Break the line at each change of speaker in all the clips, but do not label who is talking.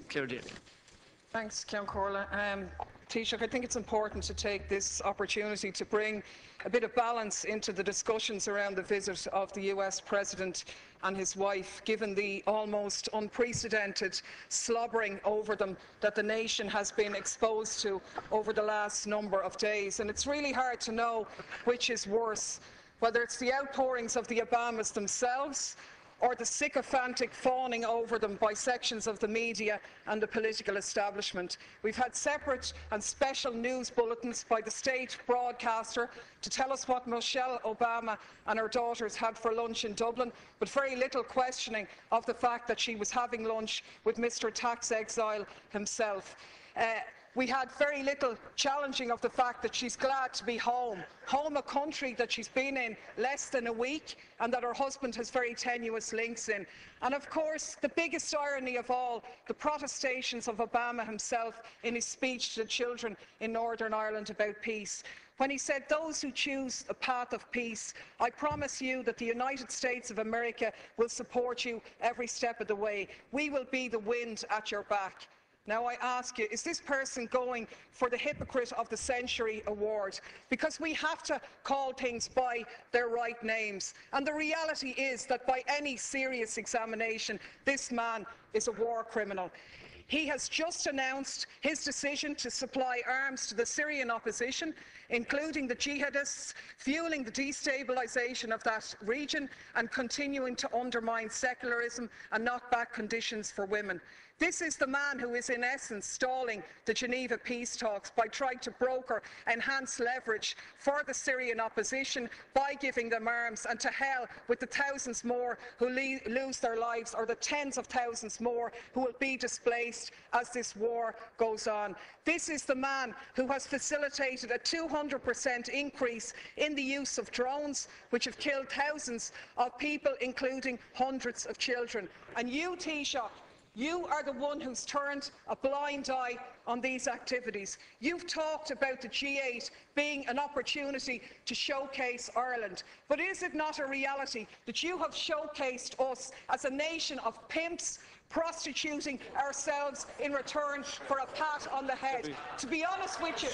Claire Daly.
Thanks, Ceann Comhairle. Taoiseach, I think it's important to take this opportunity to bring a bit of balance into the discussions around the visit of the US President and his wife, given the almost unprecedented slobbering over them that the nation has been exposed to over the last number of days. And it's really hard to know which is worse, whether it's the outpourings of the Obamas themselves or the sycophantic fawning over them by sections of the media and the political establishment. We've had separate and special news bulletins by the state broadcaster to tell us what Michelle Obama and her daughters had for lunch in Dublin, but very little questioning of the fact that she was having lunch with Mr. Tax Exile himself. We had very little challenging of the fact that she's glad to be home, a country that she's been in less than a week and that her husband has very tenuous links in. And of course, the biggest irony of all, the protestations of Obama himself in his speech to the children in Northern Ireland about peace, when he said, "Those who choose a path of peace, I promise you that the United States of America will support you every step of the way. We will be the wind at your back." Now I ask you, is this person going for the Hypocrite of the Century award? Because we have to call things by their right names. And the reality is that by any serious examination, this man is a war criminal. He has just announced his decision to supply arms to the Syrian opposition, including the jihadists, fueling the destabilisation of that region and continuing to undermine secularism and knock back conditions for women. This is the man who is in essence stalling the Geneva peace talks by trying to broker enhanced leverage for the Syrian opposition by giving them arms, and to hell with the thousands more who lose their lives, or the tens of thousands more who will be displaced as this war goes on. This is the man who has facilitated a 200% increase in the use of drones, which have killed thousands of people, including hundreds of children. And you, Taoiseach, you are the one who's turned a blind eye on these activities. You've talked about the G8 being an opportunity to showcase Ireland. But is it not a reality that you have showcased us as a nation of pimps, prostituting ourselves in return for a pat on the head? To be honest with you,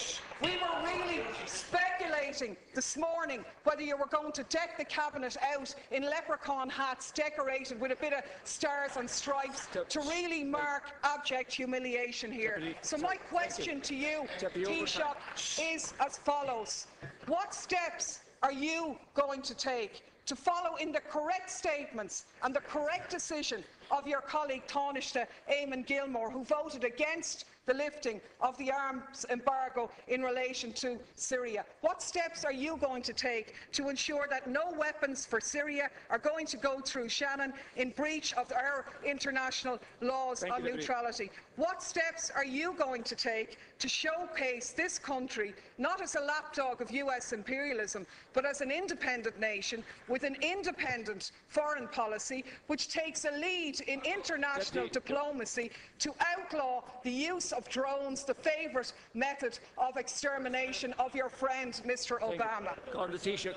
we were really speculating this morning whether you were going to deck the cabinet out in leprechaun hats decorated with a bit of stars and stripes to really mark abject humiliation here. So my question to you, Taoiseach, is as follows. What steps are you going to take to follow in the correct statements and the correct decision of your colleague Taoiseach Eamon Gilmore, who voted against the lifting of the arms embargo in relation to Syria? What steps are you going to take to ensure that no weapons for Syria are going to go through Shannon in breach of our international laws on neutrality? What steps are you going to take to showcase this country not as a lapdog of US imperialism, but as an independent nation with an independent foreign policy which takes a lead in international diplomacy to outlaw the use of drones, the favourite method of extermination of your friend Mr. Obama?
On the Taoiseach.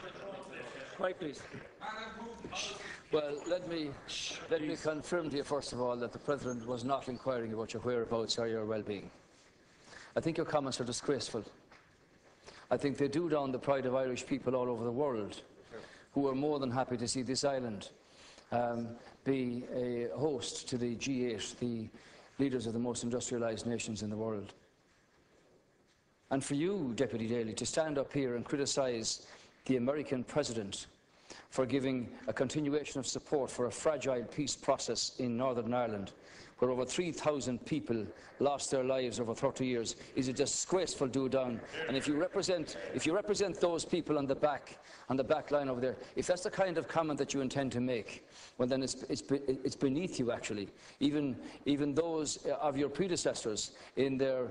Quiet, please.
Well, let me confirm to you, first of all, that the President was not inquiring about your whereabouts or your well-being. I think your comments are disgraceful. I think they do down the pride of Irish people all over the world, who are more than happy to see this island be a host to the G8, the leaders of the most industrialised nations in the world. And for you, Deputy Daly, to stand up here and criticise the American President for giving a continuation of support for a fragile peace process in Northern Ireland, where over 3,000 people lost their lives over 30 years, is a disgraceful do-down. And if you represent those people on the back line over there, if that's the kind of comment that you intend to make, well then it's beneath you, actually. Even those of your predecessors in their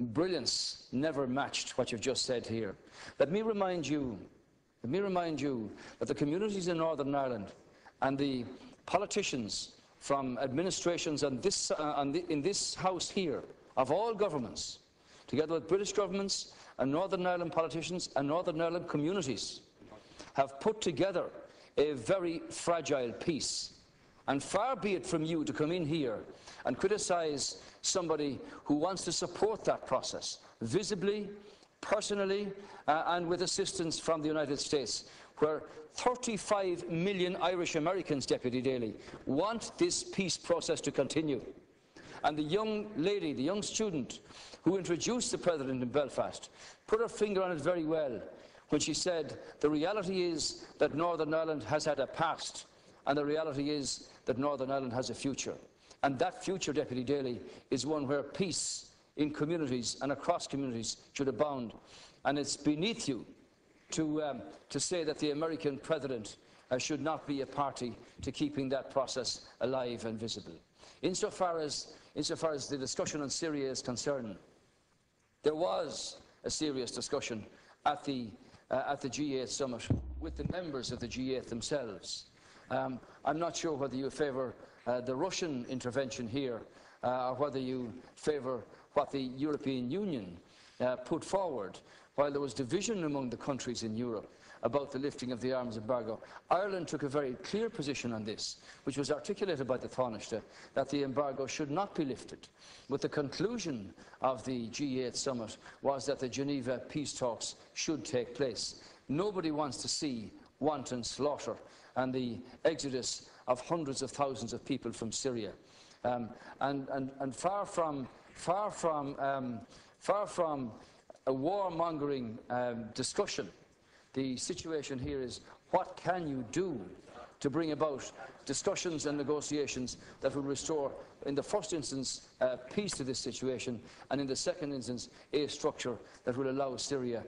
brilliance never matched what you've just said here. Let me remind you that the communities in Northern Ireland and the politicians from administrations in this House here, of all governments, together with British governments and Northern Ireland politicians and Northern Ireland communities, have put together a very fragile peace. And far be it from you to come in here and criticise somebody who wants to support that process, visibly, personally, and with assistance from the United States, where 35 million Irish Americans, Deputy Daly, want this peace process to continue. And the young lady, the young student who introduced the President in Belfast, put her finger on it very well when she said, the reality is that Northern Ireland has had a past, and the reality is that Northern Ireland has a future. And that future, Deputy Daly, is one where peace in communities and across communities should abound. And it's beneath you to say that the American President should not be a party to keeping that process alive and visible. Insofar as the discussion on Syria is concerned, there was a serious discussion at the G8 summit with the members of the G8 themselves. I'm not sure whether you favour the Russian intervention here or whether you favour what the European Union put forward. While there was division among the countries in Europe about the lifting of the arms embargo, Ireland took a very clear position on this, which was articulated by the Taoiseach, that the embargo should not be lifted. But the conclusion of the G8 summit was that the Geneva peace talks should take place. Nobody wants to see wanton slaughter and the exodus of hundreds of thousands of people from Syria. And far from a warmongering discussion, the situation here is, what can you do to bring about discussions and negotiations that will restore, in the first instance, peace to this situation, and in the second instance, a structure that will allow Syria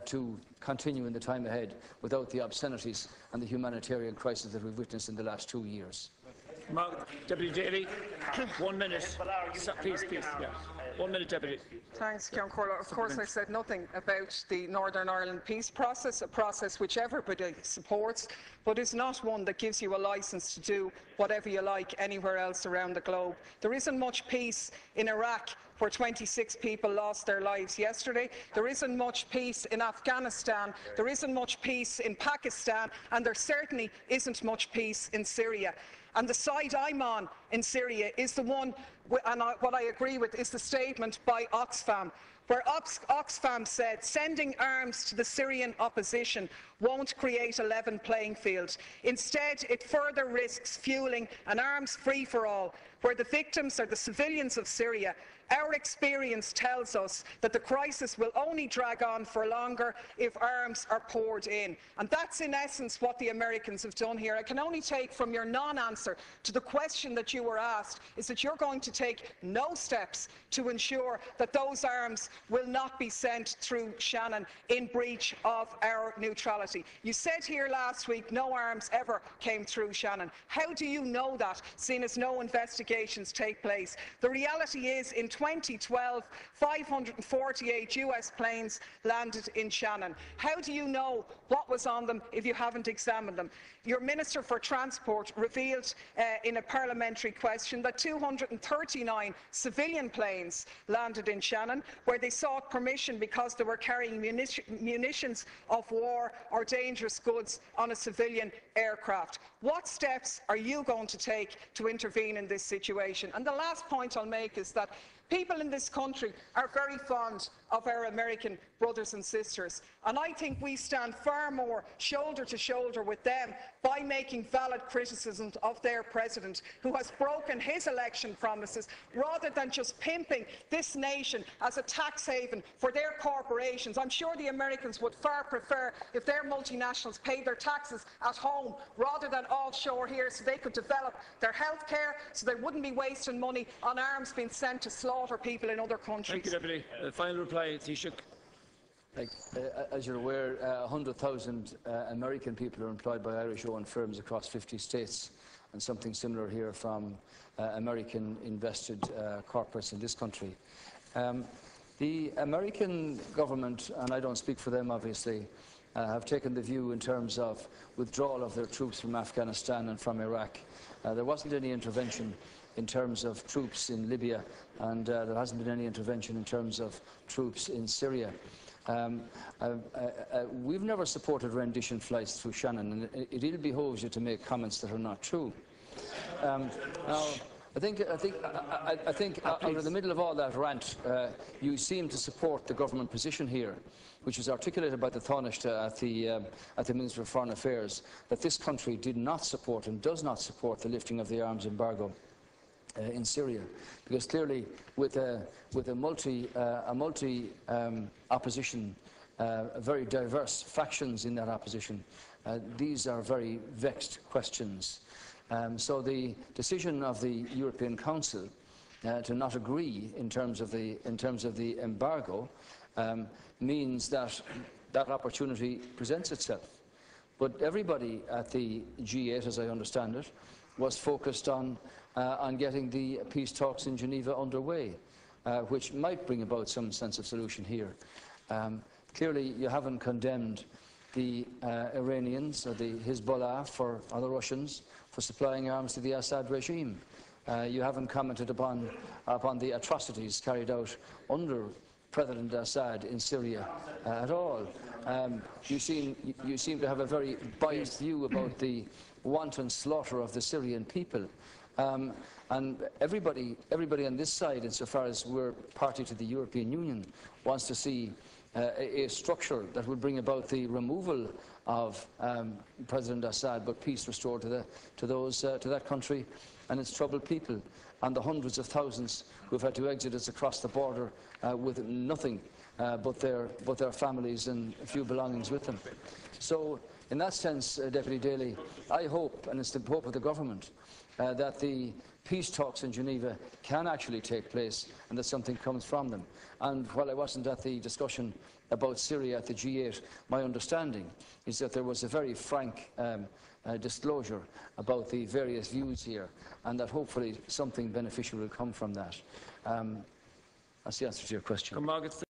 to continue in the time ahead without the obscenities and the humanitarian crisis that we've witnessed in the last 2 years.
Deputy Daly, 1 minute. Please, yeah. 1 minute, Deputy.
Thanks, Ceann Comhairle. Of course, I said nothing about the Northern Ireland peace process, a process which everybody supports, but is not one that gives you a licence to do whatever you like anywhere else around the globe. There isn't much peace in Iraq, where 26 people lost their lives yesterday. There isn't much peace in Afghanistan. There isn't much peace in Pakistan. And there certainly isn't much peace in Syria. And the side I'm on in Syria is the one, and what I agree with, is the statement by Oxfam, where Oxfam said sending arms to the Syrian opposition won't create a level playing field. Instead, it further risks fueling an arms free-for-all, where the victims are the civilians of Syria. Our experience tells us that the crisis will only drag on for longer if arms are poured in. And that's in essence what the Americans have done here. I can only take from your non-answer to the question that you were asked is that you're going to take no steps to ensure that those arms will not be sent through Shannon in breach of our neutrality. You said here last week no arms ever came through Shannon. How do you know that, seeing as no investigations take place? The reality is, in 2012, 548 US planes landed in Shannon. How do you know what was on them if you haven't examined them? Your Minister for Transport revealed in a parliamentary question that 239 civilian planes landed in Shannon, where they sought permission because they were carrying munitions of war or dangerous goods on a civilian aircraft. What steps are you going to take to intervene in this situation? And the last point I'll make is that people in this country are very fond of our American brothers and sisters, and I think we stand far more shoulder to shoulder with them by making valid criticisms of their president, who has broken his election promises, rather than just pimping this nation as a tax haven for their corporations. I'm sure the Americans would far prefer if their multinationals paid their taxes at home rather than offshore here, so they could develop their health care, so they wouldn't be wasting money on arms being sent to slaughter people in other countries.
Thank you, Deputy. Final reply, Taoiseach.
As you're aware, 100,000 American people are employed by Irish-owned firms across 50 states, and something similar here from American invested corporates in this country. The American government, and I don't speak for them obviously, have taken the view in terms of withdrawal of their troops from Afghanistan and from Iraq. There wasn't any intervention in terms of troops in Libya, and there hasn't been any intervention in terms of troops in Syria. We've never supported rendition flights through Shannon, and it ill behoves you to make comments that are not true. Now, I think out of the middle of all that rant, you seem to support the government position here, which was articulated by the Taoiseach at the Minister of Foreign Affairs, that this country did not support and does not support the lifting of the arms embargo in Syria, because clearly with a multi opposition, very diverse factions in that opposition, these are very vexed questions. So the decision of the European Council to not agree in terms of the embargo means that that opportunity presents itself. But everybody at the G8, as I understand it, was focused on getting the peace talks in Geneva underway, which might bring about some sense of solution here. Clearly, you haven't condemned the Iranians or the Hezbollah or the Russians for supplying arms to the Assad regime. You haven't commented upon the atrocities carried out under President Assad in Syria at all. You seem to have a very biased view about the wanton slaughter of the Syrian people. And everybody on this side, insofar as we're party to the European Union, wants to see a structure that would bring about the removal of President Assad, but peace restored to that country and its troubled people, and the hundreds of thousands who've had to exit us across the border with nothing but their families and a few belongings with them. So, in that sense, Deputy Daly, I hope, and it's the hope of the government, that the peace talks in Geneva can actually take place and that something comes from them. And while I wasn't at the discussion about Syria at the G8, my understanding is that there was a very frank disclosure about the various views here, and that hopefully something beneficial will come from that. That's the answer to your question.